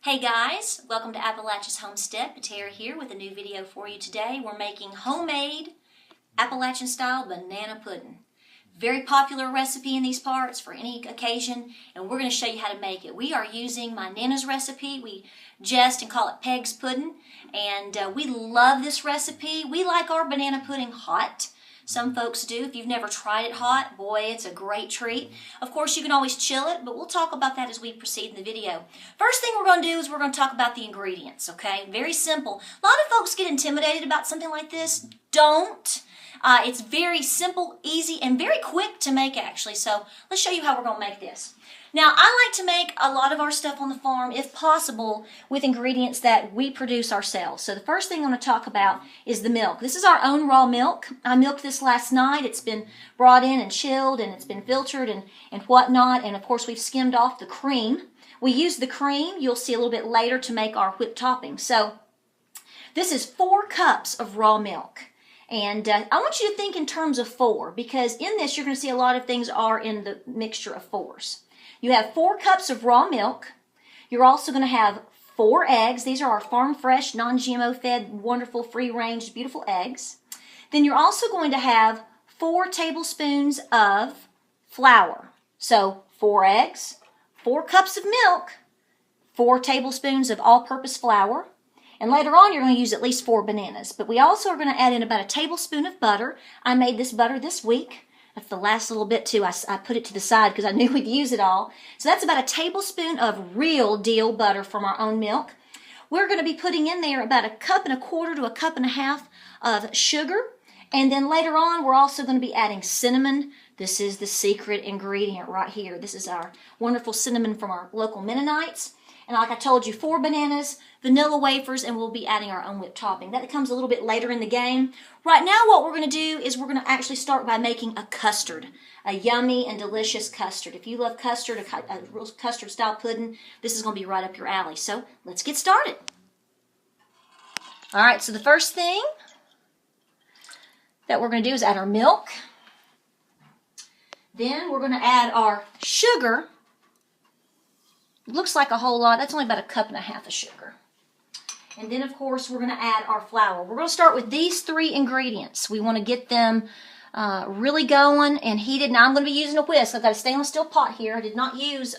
Hey guys, welcome to Appalachia's Homestead. Patera here with a new video for you today. We're making homemade Appalachian style banana pudding. Very popular recipe in these parts for any occasion, and we're going to show you how to make it. We are using my Nana's recipe. We jest and call it Peg's pudding, and we love this recipe. We like our banana pudding hot. Some folks do. If you've never tried it hot, boy, it's a great treat. Of course, you can always chill it, but we'll talk about that as we proceed in the video. First thing we're going to do is we're going to talk about the ingredients, okay? Very simple. A lot of folks get intimidated about something like this. Don't. It's very simple, easy, and very quick to make, actually. So let's show you how we're going to make this. Now, I like to make a lot of our stuff on the farm, if possible, with ingredients that we produce ourselves. So the first thing I'm going to talk about is the milk. This is our own raw milk. I milked this last night. It's been brought in and chilled, and it's been filtered and whatnot. And, of course, we've skimmed off the cream. We use the cream, you'll see a little bit later, to make our whipped topping. So this is 4 cups of raw milk. And I want you to think in terms of 4, because in this you're going to see a lot of things are in the mixture of 4s. You have 4 cups of raw milk. You're also going to have 4 eggs. These are our farm fresh, non-GMO fed, wonderful, free-range, beautiful eggs. Then you're also going to have 4 tablespoons of flour. So 4 eggs, 4 cups of milk, 4 tablespoons of all-purpose flour. And later on, you're going to use at least 4 bananas. But we also are going to add in about a tablespoon of butter. I made this butter this week. That's the last little bit, too. I put it to the side because I knew we'd use it all. So that's about a tablespoon of real deal butter from our own milk. We're going to be putting in there about 1.25 cups to 1.5 cups of sugar. And then later on, we're also going to be adding cinnamon. This is the secret ingredient right here. This is our wonderful cinnamon from our local Mennonites. And like I told you, 4 bananas, vanilla wafers, and we'll be adding our own whipped topping. That comes a little bit later in the game. Right now, what we're going to do is we're going to actually start by making a custard, a yummy and delicious custard. If you love custard, a real custard-style pudding, this is going to be right up your alley. So let's get started. All right, so the first thing that we're going to do is add our milk. Then we're going to add our sugar. Looks like a whole lot. That's only about 1.5 cups of sugar. And then, of course, we're going to add our flour. We're going to start with these 3 ingredients. We want to get them really going and heated. Now, I'm going to be using a whisk. I've got a stainless steel pot here. I did not use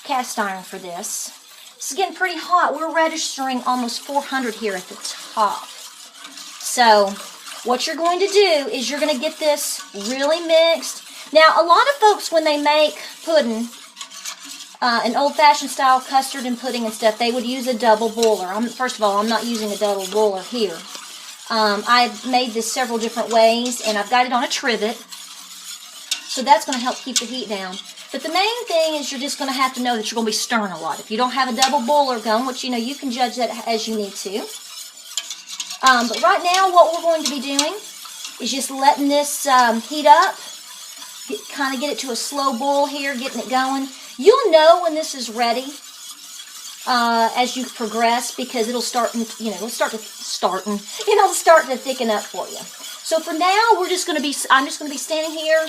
cast iron for this. This is getting pretty hot. We're registering almost 400 here at the top. So what you're going to do is you're going to get this really mixed. Now, a lot of folks, when they make pudding, an old-fashioned style custard and pudding and stuff, they would use a double boiler. First of all, I'm not using a double boiler here. I've made this several different ways, and I've got it on a trivet. So that's going to help keep the heat down. But the main thing is you're just going to have to know that you're going to be stirring a lot. If you don't have a double boiler going, which, you know, you can judge that as you need to. But right now, what we're going to be doing is just letting this heat up. Kind of get it to a slow boil here, getting it going. You'll know when this is ready as you progress, because it'll start to thicken up for you. So for now, I'm just going to be standing here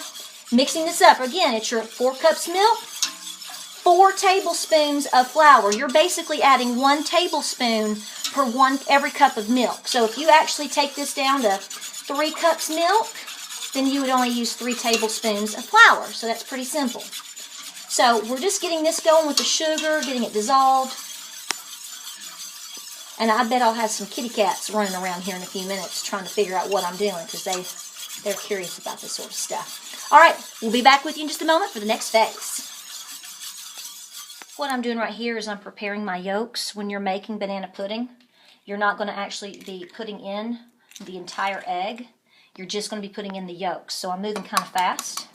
mixing this up. Again, it's your 4 cups milk, 4 tablespoons of flour. You're basically adding 1 tablespoon per every cup of milk. So if you actually take this down to 3 cups milk, then you would only use 3 tablespoons of flour. So that's pretty simple. So we're just getting this going with the sugar, getting it dissolved. And I bet I'll have some kitty cats running around here in a few minutes trying to figure out what I'm doing, because they're curious about this sort of stuff. All right, we'll be back with you in just a moment for the next phase. What I'm doing right here is I'm preparing my yolks. When you're making banana pudding, you're not going to actually be putting in the entire egg. You're just going to be putting in the yolks. So I'm moving kind of fast.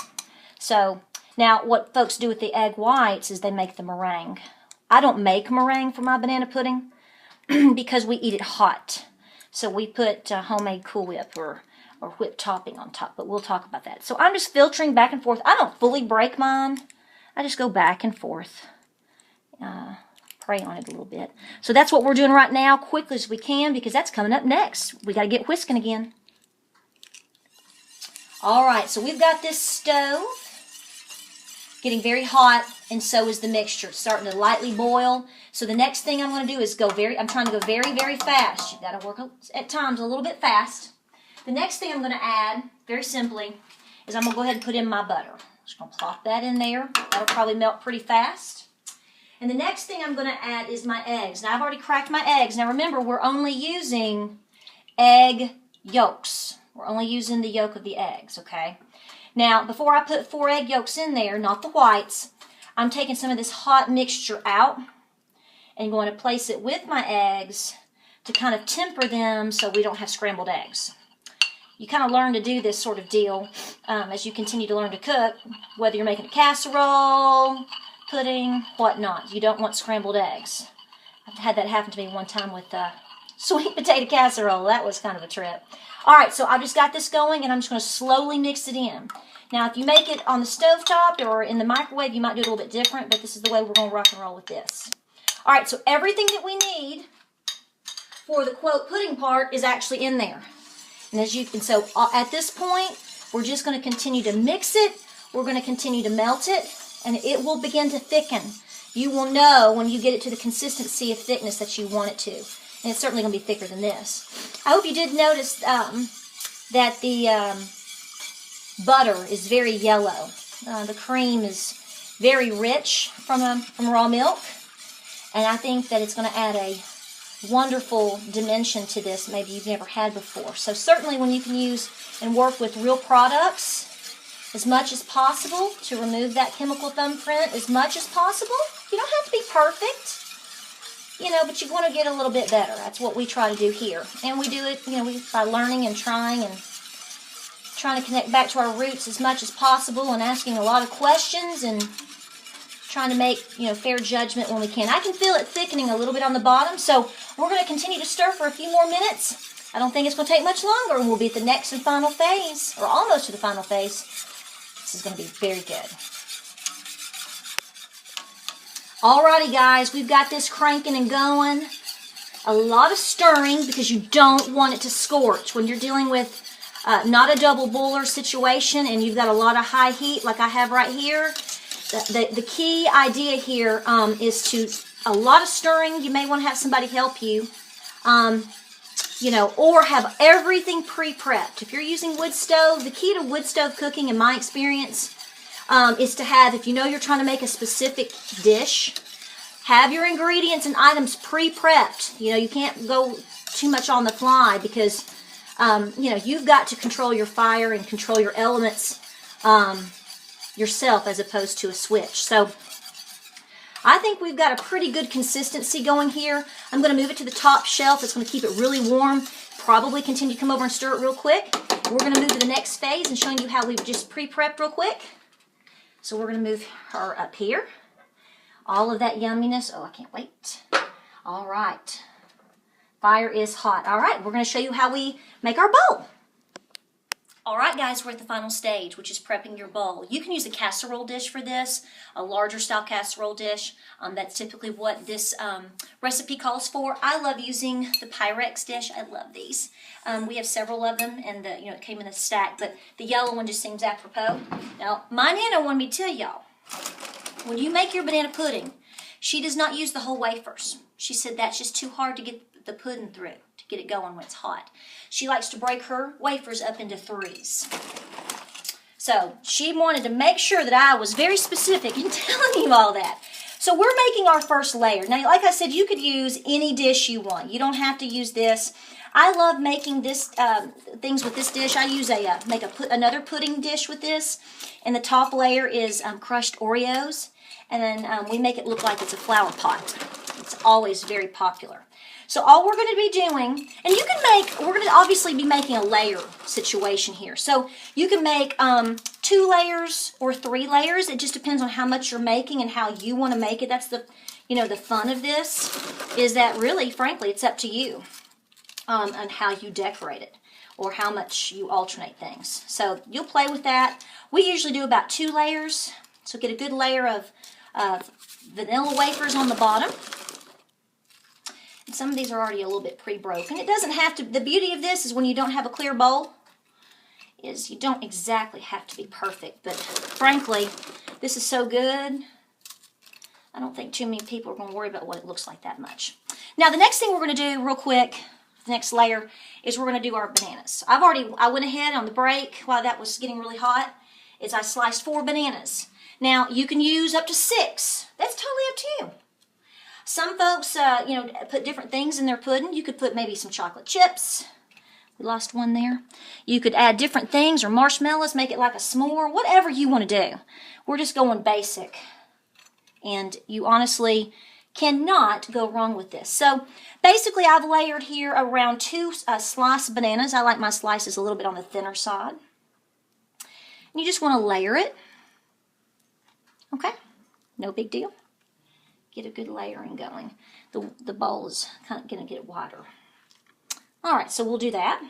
So now what folks do with the egg whites is they make the meringue. I don't make meringue for my banana pudding because we eat it hot. So we put homemade Cool Whip or whipped topping on top, but we'll talk about that. So I'm just filtering back and forth. I don't fully break mine. I just go back and forth. Pray on it a little bit. So that's what we're doing right now, quickly as we can, because that's coming up next. We got to get whisking again. All right, so we've got this stove getting very hot, and so is the mixture. It's starting to lightly boil. So the next thing I'm going to do is I'm trying to go very, very fast. You've got to work at times a little bit fast. The next thing I'm going to add, very simply, is I'm going to go ahead and put in my butter. Just going to plop that in there. That'll probably melt pretty fast. And the next thing I'm going to add is my eggs. Now, I've already cracked my eggs. Now, remember, we're only using egg yolks. We're only using the yolk of the eggs, okay? Now, before I put 4 egg yolks in there, not the whites, I'm taking some of this hot mixture out and going to place it with my eggs to kind of temper them so we don't have scrambled eggs. You kind of learn to do this sort of deal as you continue to learn to cook, whether you're making a casserole, pudding, whatnot. You don't want scrambled eggs. I've had that happen to me one time with sweet potato casserole. That was kind of a trip. All right, so I've just got this going, and I'm just going to slowly mix it in. Now, if you make it on the stovetop or in the microwave, you might do it a little bit different, but this is the way we're going to rock and roll with this. All right, so everything that we need for the, quote, pudding part is actually in there. And so at this point, we're just going to continue to mix it. We're going to continue to melt it, and it will begin to thicken. You will know when you get it to the consistency of thickness that you want it to. And it's certainly going to be thicker than this. I hope you did notice that the butter is very yellow. The cream is very rich from raw milk. And I think that it's going to add a wonderful dimension to this maybe you've never had before. So certainly when you can use and work with real products as much as possible to remove that chemical thumbprint as much as possible. You don't have to be perfect, but you want to get a little bit better. That's what we try to do here. And we do it, by learning and trying to connect back to our roots as much as possible and asking a lot of questions and trying to make, fair judgment when we can. I can feel it thickening a little bit on the bottom, so we're going to continue to stir for a few more minutes. I don't think it's going to take much longer, and we'll be at the next and final phase, or almost to the final phase. This is going to be very good. Alrighty, guys, we've got this cranking and going. A lot of stirring because you don't want it to scorch. When you're dealing with not a double boiler situation and you've got a lot of high heat like I have right here, the key idea here is to a lot of stirring. You may want to have somebody help you, or have everything pre-prepped. If you're using wood stove, the key to wood stove cooking, in my experience, is to have, if you're trying to make a specific dish, have your ingredients and items pre-prepped. You can't go too much on the fly because, you've got to control your fire and control your elements yourself as opposed to a switch. So I think we've got a pretty good consistency going here. I'm going to move it to the top shelf. It's going to keep it really warm. Probably continue to come over and stir it real quick. We're going to move to the next phase and showing you how we've just pre-prepped real quick. So we're going to move her up here. All of that yumminess. Oh, I can't wait. All right. Fire is hot. All right, we're going to show you how we make our bowl. All right, guys, we're at the final stage, which is prepping your bowl. You can use a casserole dish for this, a larger style casserole dish. That's typically what this recipe calls for. I love using the Pyrex dish. I love these. We have several of them, and it came in a stack, but the yellow one just seems apropos. Now, my Nana wanted me to tell y'all, when you make your banana pudding, she does not use the whole wafers. She said that's just too hard to get the pudding through, to get it going when it's hot. She likes to break her wafers up into 3s. So she wanted to make sure that I was very specific in telling you all that. So we're making our first layer. Now, like I said, you could use any dish you want. You don't have to use this. I love making this things with this dish. I use another pudding dish with this, and the top layer is crushed Oreos, and then we make it look like it's a flower pot. It's always very popular. So all we're going to be doing, and you can make, we're going to obviously be making a layer situation here. So you can make 2 layers or 3 layers. It just depends on how much you're making and how you want to make it. That's the, the fun of this, is that really, frankly, it's up to you on how you decorate it or how much you alternate things. So you'll play with that. We usually do about 2 layers. So get a good layer of vanilla wafers on the bottom. And some of these are already a little bit pre-broken. It doesn't have to, the beauty of this is when you don't have a clear bowl, is you don't exactly have to be perfect. But frankly, This is so good. I don't think too many people are going to worry about what it looks like that much. Now, the next thing we're going to do real quick, the next layer, is we're going to do our bananas. I went ahead on the break while that was getting really hot, is I sliced 4 bananas. Now, you can use up to 6. That's totally up to you. Some folks, put different things in their pudding. You could put maybe some chocolate chips. We lost one there. You could add different things or marshmallows, make it like a s'more, whatever you want to do. We're just going basic. And you honestly cannot go wrong with this. So basically I've layered here around 2 sliced bananas. I like my slices a little bit on the thinner side. And you just want to layer it. Okay, no big deal. Get a good layering going. The bowl is kind of going to get wider. All right, so we'll do that.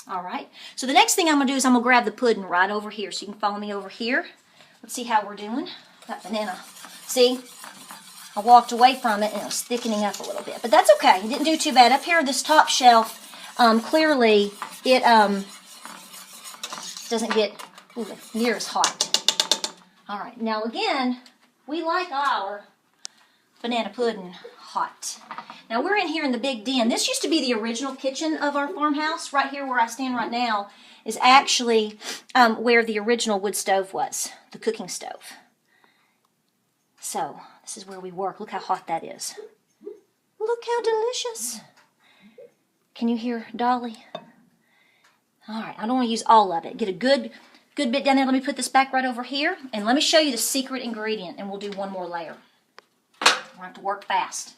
All right, so the next thing I'm going to do is I'm going to grab the pudding right over here. So you can follow me over here. Let's see how we're doing. That banana. See, I walked away from it and it was thickening up a little bit. But that's okay. It didn't do too bad. Up here, this top shelf, clearly it doesn't get near as hot. All right, now again, we like our banana pudding hot. Now we're in here in the big den. This used to be the original kitchen of our farmhouse. Right here where I stand right now is actually where the original wood stove was, the cooking stove. So this is where we work. Look how hot that is. Look how delicious. Can you hear Dolly? All right, I don't want to use all of it. Get a good bit down there. Let me put this back right over here, and let me show you the secret ingredient, and we'll do one more layer. We're going to have to work fast.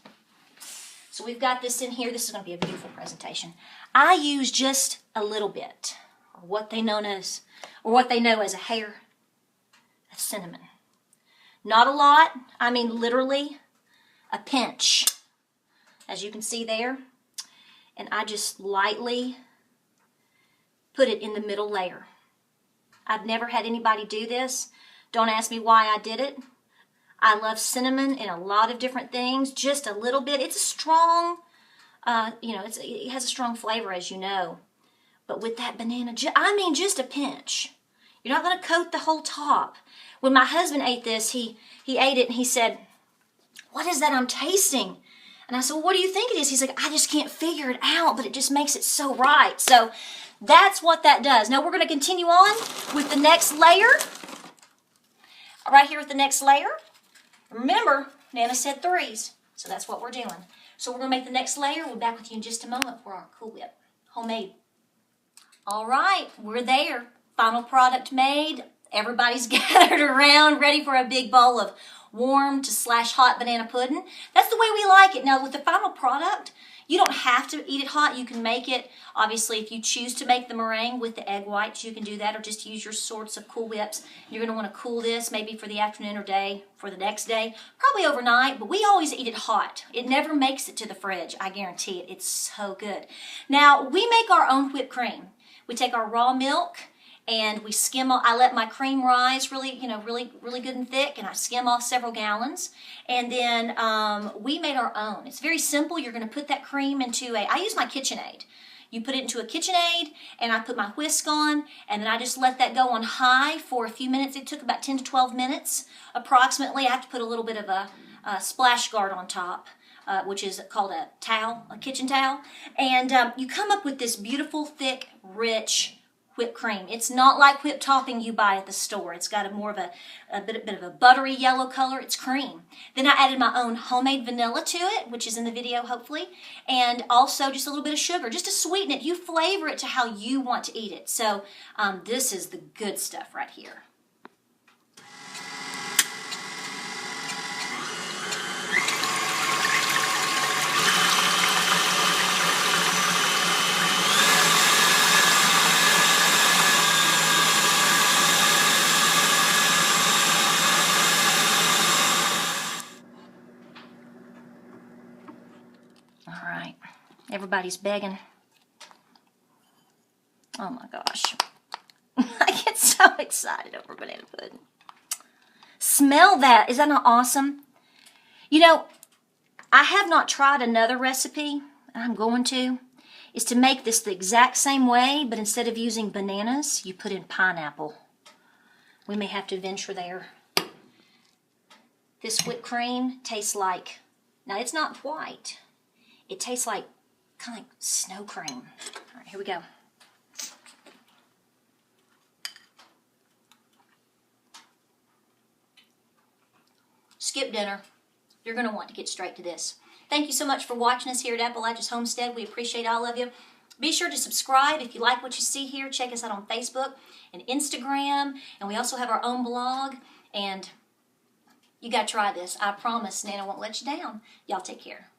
So we've got this in here. This is going to be a beautiful presentation. I use just a little bit, or what they know as a hair of cinnamon. Not a lot. I mean literally a pinch, as you can see there. And I just lightly put it in the middle layer. I've never had anybody do this. Don't ask me why I did it. I love cinnamon in a lot of different things. Just a little bit. It's a strong, it has a strong flavor, as you know. But with that banana, just a pinch. You're not going to coat the whole top. When my husband ate this, he ate it and he said, "What is that I'm tasting?" And I said, "Well, what do you think it is?" He's like, "I just can't figure it out, but it just makes it so right." So that's what that does. Now we're going to continue on with the next layer. Right here with the next layer. Remember, Nana said 3s, so that's what we're doing. So we're going to make the next layer. We'll be back with you in just a moment for our Cool Whip homemade. All right, we're there. Final product made. Everybody's gathered around, ready for a big bowl of warm to /hot banana pudding. That's the way we like it. Now, with the final product, you don't have to eat it hot. You can make it, obviously, if you choose to make the meringue with the egg whites, you can do that, or just use your sorts of Cool Whips. You're going to want to cool this maybe for the afternoon or day, for the next day, probably overnight, but we always eat it hot. It never makes it to the fridge, I guarantee it. It's so good. Now, we make our own whipped cream. We take our raw milk, and we skim off. I let my cream rise really good and thick, and I skim off several gallons. And then we made our own. It's very simple. You're going to put that cream into I use my KitchenAid. You put it into a KitchenAid, and I put my whisk on, and then I just let that go on high for a few minutes. It took about 10 to 12 minutes approximately. I have to put a little bit of a splash guard on top. Which is called a towel, a kitchen towel. And you come up with this beautiful, thick, rich whipped cream. It's not like whipped topping you buy at the store. It's got more of a bit of a buttery yellow color. It's cream. Then I added my own homemade vanilla to it, which is in the video hopefully, and also just a little bit of sugar, just to sweeten it. You flavor it to how you want to eat it. So this is the good stuff right here. Everybody's begging. Oh my gosh. I get so excited over banana pudding. Smell that. Is that not awesome? You know, I have not tried another recipe, and I'm going to, is to make this the exact same way, but instead of using bananas, you put in pineapple. We may have to venture there. This whipped cream tastes like, now it's not white. It tastes like, kind of like snow cream. All right, here we go. Skip dinner. You're going to want to get straight to this. Thank you so much for watching us here at Appalachia's Homestead. We appreciate all of you. Be sure to subscribe if you like what you see here. Check us out on Facebook and Instagram. And we also have our own blog. And you got to try this. I promise Nana won't let you down. Y'all take care.